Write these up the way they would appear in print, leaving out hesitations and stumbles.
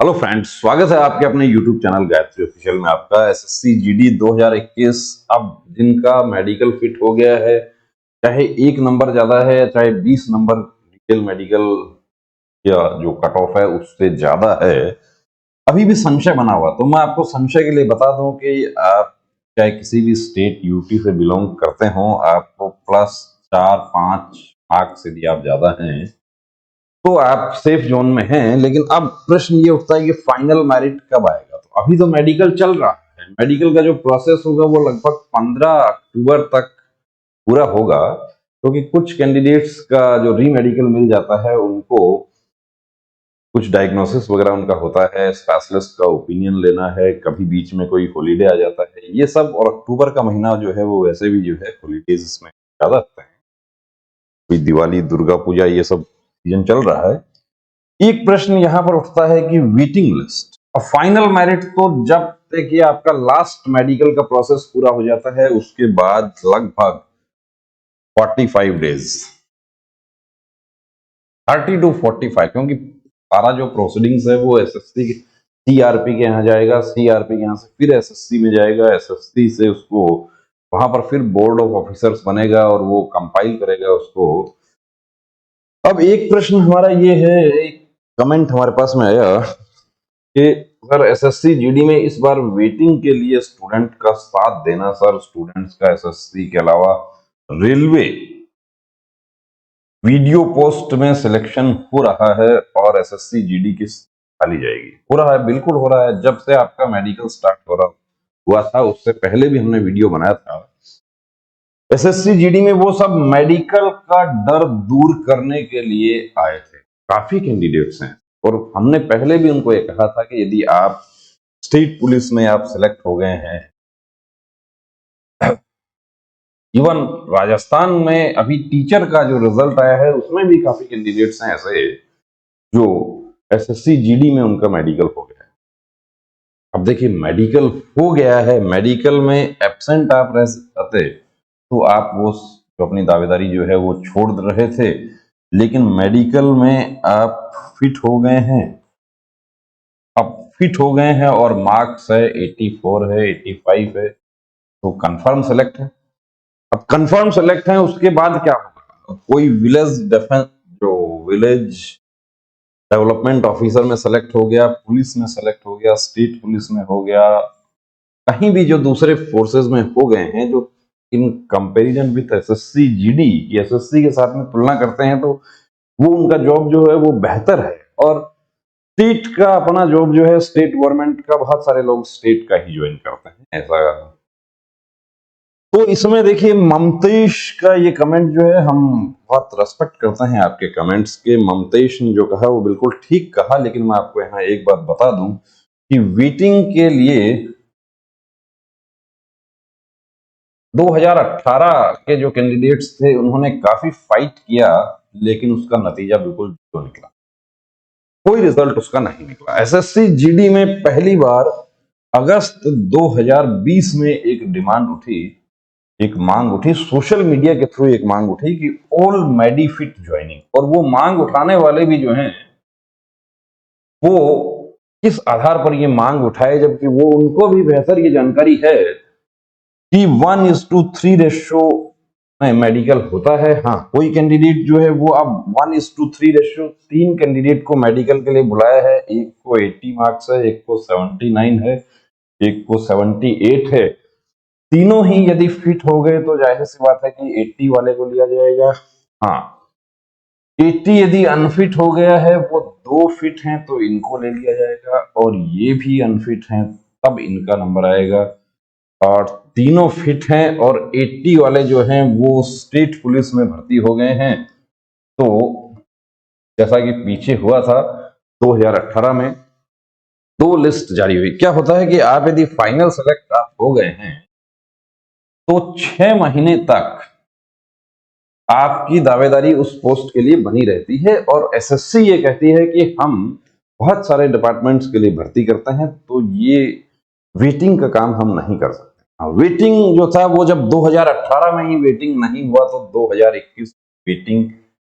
Hello friends, स्वागत है आपके अपने यूट्यूब चैनल गायत्री ऑफिशियल में। आपका एसएससी जीडी 2021 अब जिनका मेडिकल फिट हो गया है, चाहे 1 नंबर ज्यादा है चाहे 20 नंबर डिटेल मेडिकल या जो कट ऑफ है उससे ज्यादा है, अभी भी संशय बना हुआ। तो मैं आपको संशय के लिए बता दूं कि आप चाहे किसी भी स्टेट यूटी से बिलोंग करते हो, आपको +4-5 मार्क्स यदि आप ज्यादा हैं तो आप सेफ जोन में हैं। लेकिन अब प्रश्न ये उठता है कि फाइनल मेरिट कब आएगा। तो अभी तो मेडिकल चल रहा है, मेडिकल का जो प्रोसेस होगा वो लगभग 15 अक्टूबर तक पूरा होगा, क्योंकि कुछ कैंडिडेट्स का जो री मेडिकल मिल जाता है उनको कुछ डायग्नोसिस वगैरह उनका होता है, स्पेशलिस्ट का ओपिनियन लेना है, कभी बीच में कोई हॉलीडे आ जाता है, ये सब। और अक्टूबर का महीना जो है वो वैसे भी जो है हॉलीडेज इसमें ज्यादा आते हैं, कोई दिवाली, दुर्गा पूजा, ये सब सीजन चल रहा है। एक प्रश्न यहां पर उठता है कि वेटिंग लिस्ट और फाइनल मेरिट तो जब तक ये आपका लास्ट मेडिकल का प्रोसेस पूरा हो जाता है उसके बाद लगभग 45 डेज, 30 to 45, क्योंकि सारा जो प्रोसीडिंग्स है वो एसएससी के सीआरपी के यहाँ जाएगा, सीआरपी के यहाँ से फिर एसएससी में जाएगा, एसएससी से उसको वहां पर फिर बोर्ड ऑफ ऑफिसर्स बनेगा और वो कंपाइल करेगा उसको। अब एक प्रश्न हमारा ये है, एक कमेंट हमारे पास में आया कि सर एसएससी जीडी में इस बार वेटिंग के लिए स्टूडेंट का साथ देना, सर स्टूडेंट्स का एसएससी के अलावा रेलवे वीडियो पोस्ट में सिलेक्शन हो रहा है और एसएससी जीडी की खाली जाएगी। हो रहा है, बिल्कुल हो रहा है। जब से आपका मेडिकल स्टार्ट हो रहा हुआ था उससे पहले भी हमने वीडियो बनाया था। एसएससी जीडी में वो सब मेडिकल का डर दूर करने के लिए आए थे, काफी कैंडिडेट्स हैं, और हमने पहले भी उनको ये कहा था कि यदि आप स्टेट पुलिस में आप सिलेक्ट हो गए हैं, इवन राजस्थान में अभी टीचर का जो रिजल्ट आया है उसमें भी काफी कैंडिडेट्स हैं ऐसे जो एसएससी जीडी में उनका मेडिकल हो गया है। अब देखिए, मेडिकल हो गया है, मेडिकल में एब्सेंट आप रह जाते तो आप वो जो अपनी दावेदारी जो है वो छोड़ रहे थे, लेकिन मेडिकल में आप फिट हो गए हैं। अब फिट हो गए हैं और मार्क्स है 84 है, 85 है, तो कंफर्म सेलेक्ट है। अब कंफर्म सेलेक्ट है, उसके बाद क्या होगा? कोई विलेज डिफेंस, जो विलेज डेवलपमेंट ऑफिसर में सेलेक्ट हो गया, पुलिस में सेलेक्ट हो गया, स्टेट पुलिस में हो गया, कहीं भी जो दूसरे फोर्सेस में हो गए हैं, जो in comparison with SSC GD, SSC के साथ में तुलना करते हैं, तो वो उनका जॉब जो है वो बेहतर है। और स्टेट का अपना जॉब जो है, स्टेट गवर्नमेंट का, बहुत सारे लोग स्टेट का ही ज्वाइन करते हैं ऐसा। तो इसमें देखिए, ममतेश का ये कमेंट जो है, हम बहुत रेस्पेक्ट करते हैं आपके कमेंट्स के। ममतेश ने जो कहा वो बिल्कुल ठीक कहा, लेकिन मैं आपको यहाँ एक बात बता दूं कि वेटिंग के लिए 2018 के जो कैंडिडेट्स थे उन्होंने काफी फाइट किया, लेकिन उसका नतीजा बिल्कुल जीरो निकला, कोई रिजल्ट उसका नहीं निकला। एसएससी जीडी में पहली बार अगस्त 2020 में एक डिमांड उठी, एक मांग उठी, सोशल मीडिया के थ्रू एक मांग उठी कि ऑल मेडिफिट ज्वाइनिंग। और वो मांग उठाने वाले भी जो हैं वो किस आधार पर ये मांग उठाए, जबकि वो उनको भी बेहतर ये जानकारी है कि 1:3 रेशियो में मेडिकल होता है। हाँ, कोई कैंडिडेट जो है वो अब 1:3 रेशियो, 3 कैंडिडेट को मेडिकल के लिए बुलाया है, एक को 80 मार्क्स है, एक को 79 है, एक को 78 है। तीनों ही यदि फिट हो गए तो जाहिर सी बात है कि 80 वाले को लिया जाएगा। हाँ, 80 यदि अनफिट हो गया है, वो 2 फिट हैं तो इनको ले लिया जाएगा, और ये भी अनफिट हैं तब इनका नंबर आएगा, और तीनों फिट हैं और 80 वाले जो हैं वो स्टेट पुलिस में भर्ती हो गए हैं। तो जैसा कि पीछे हुआ था 2018 में 2 लिस्ट जारी हुई। क्या होता है कि आप यदि फाइनल सेलेक्ट आप हो गए हैं तो 6 महीने तक आपकी दावेदारी उस पोस्ट के लिए बनी रहती है, और एसएससी ये कहती है कि हम बहुत सारे डिपार्टमेंट्स के लिए भर्ती करते हैं, तो ये वेटिंग का काम हम नहीं कर सकते। वेटिंग जो था वो जब 2018 में ही वेटिंग नहीं हुआ, तो 2021 वेटिंग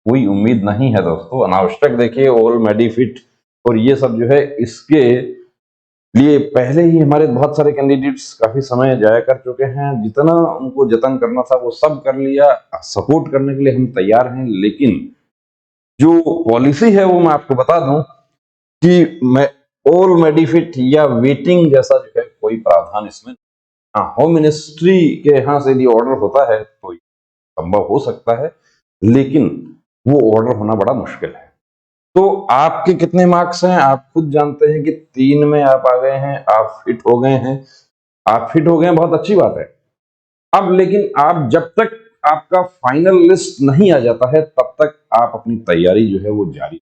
कोई उम्मीद नहीं है दोस्तों, अनावश्यक। देखिए, ऑल मेडिफिट और ये सब जो है इसके लिए पहले ही हमारे बहुत सारे कैंडिडेट्स काफी समय जाया कर चुके हैं। जितना उनको जतन करना था वो सब कर लिया। सपोर्ट करने के लिए हम तैयार हैं, लेकिन जो पॉलिसी है वो मैं आपको बता दूं कि मैं ऑल मेडिफिट या वेटिंग जैसा जो है कोई प्रावधान इसमें, हाँ, होम मिनिस्ट्री के यहाँ से यदि ऑर्डर होता है तो संभव हो सकता है, लेकिन वो ऑर्डर होना बड़ा मुश्किल है। तो आपके कितने मार्क्स हैं आप खुद जानते हैं कि 3 में आप आ गए हैं, आप फिट हो गए हैं। आप फिट हो गए हैं, बहुत अच्छी बात है। अब लेकिन आप जब तक आपका फाइनल लिस्ट नहीं आ जाता है तब तक आप अपनी तैयारी जो है वो जारी,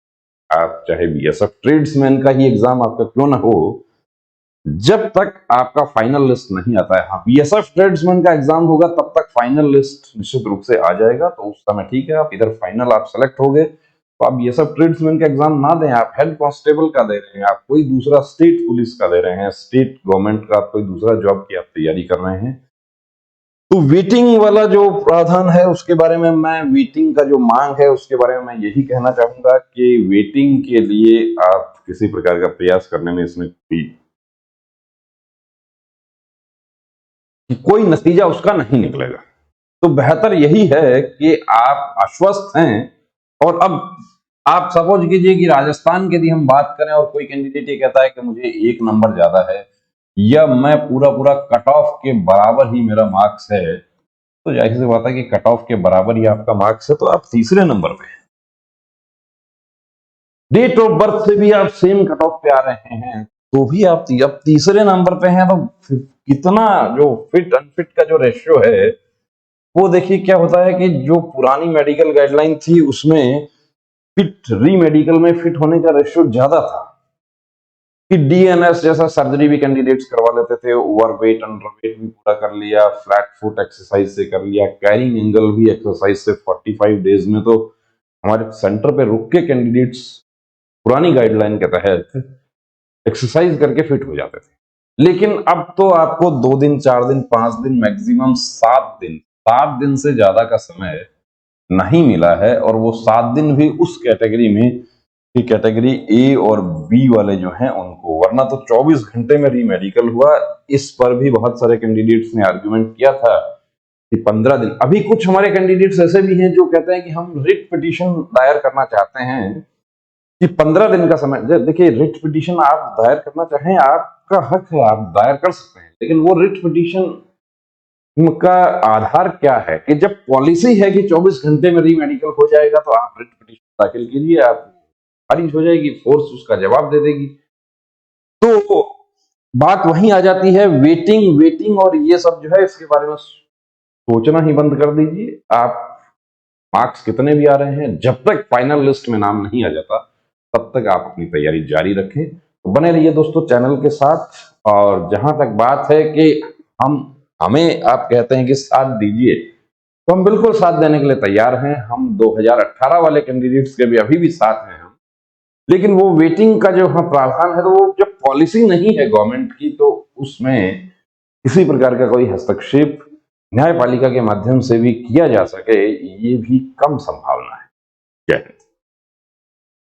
आप चाहे बीएसएफ ट्रेड्समैन का ही एग्जाम आपका क्यों ना हो, जब तक आपका फाइनल लिस्ट नहीं आता है, हाँ, बीएसएफ ट्रेड्समैन का एग्जाम होगा तब तक फाइनल लिस्ट निश्चित रूप से आ जाएगा, तो उस समय ठीक है, आप इधर फाइनल आप सेलेक्ट हो गए तो आप बीएसएफ ट्रेड्समैन का एग्जाम ना दें, आप हेड कांस्टेबल का दे रहे हैं, आप कोई दूसरा स्टेट पुलिस का दे रहे हैं, स्टेट गवर्नमेंट का आप कोई दूसरा जॉब की आप तैयारी कर रहे हैं, तो वेटिंग वाला जो प्रावधान है उसके बारे में, मैं वेटिंग का जो मांग है उसके बारे में मैं यही कहना चाहूंगा कि वेटिंग के लिए आप किसी प्रकार का प्रयास करने में इसमें कोई नतीजा उसका नहीं निकलेगा। तो बेहतर यही है कि आप आश्वस्त हैं। और अब आप सपोज कीजिए कि राजस्थान की यदि हम बात करें और कोई कैंडिडेट ये कहता है कि मुझे 1 नंबर ज्यादा है या मैं पूरा पूरा कट ऑफ के बराबर ही मेरा मार्क्स है, तो जाहिर सी बात है कि कट ऑफ के बराबर ही आपका मार्क्स है तो आप तीसरे नंबर पे हैं। डेट ऑफ बर्थ से भी आप सेम कट ऑफ पे आ रहे हैं तो भी आप अब तीसरे नंबर पे हैं, तो कितना जो फिट अनफिट का जो रेशियो है वो देखिए क्या होता है कि जो पुरानी मेडिकल गाइडलाइन थी उसमें फिट री मेडिकल में फिट होने का रेशियो ज्यादा था कि डीएनएस जैसा सर्जरी भी कैंडिडेट्स करवा लेते थे, ओवरवेट अंडरवेट भी पूरा कर लिया, फ्लैट फुट एक्सरसाइज से कर लिया, कैरिंग एंगल भी एक्सरसाइज से 45 डेज में तो हमारे सेंटर पे रुक के कैंडिडेट्स पुरानी गाइडलाइन के तहत एक्सरसाइज करके फिट हो जाते थे। लेकिन अब तो आपको 2 दिन 4 दिन 5 दिन मैक्सिमम 7 दिन से ज्यादा का समय नहीं मिला है, और वो 7 दिन भी उस कैटेगरी में कि कैटेगरी ए और बी वाले जो हैं उनको, वरना तो 24 घंटे में री मेडिकल हुआ। इस पर भी बहुत सारे कैंडिडेट्स ने आर्गुमेंट किया था कि 15 दिन। अभी कुछ हमारे कैंडिडेट्स ऐसे भी हैं जो कहते हैं कि हम रिट पिटीशन दायर करना चाहते हैं कि 15 दिन का समय। देखिए, रिट पिटीशन आप दायर करना चाहें, आपका हक है, आप दायर कर सकते हैं, लेकिन वो रिट पिटीशन का आधार क्या है कि जब पॉलिसी है कि 24 घंटे में री मेडिकल हो जाएगा तो आप रिट पिटीशन दाखिल कीजिए, आप खारिज हो जाएगी, फोर्स उसका जवाब दे देगी। तो बात वहीं आ जाती है, वेटिंग वेटिंग और ये सब जो है इसके बारे में सोचना ही बंद कर दीजिए। आप मार्क्स कितने भी आ रहे हैं, जब तक फाइनल लिस्ट में नाम नहीं आ जाता तब तक आप अपनी तैयारी जारी रखें। तो बने रहिए दोस्तों चैनल के साथ। और जहां तक बात है कि हमें आप कहते हैं कि साथ दीजिए, तो हम बिल्कुल साथ देने के लिए तैयार हैं। हम 2018 वाले कैंडिडेट्स के भी अभी भी साथ हैं हम, लेकिन वो वेटिंग का जो प्रावधान है, तो वो जब पॉलिसी नहीं है गवर्नमेंट की तो उसमें किसी प्रकार का कोई हस्तक्षेप न्यायपालिका के माध्यम से भी किया जा सके, ये भी कम संभावना है। जय हिंद।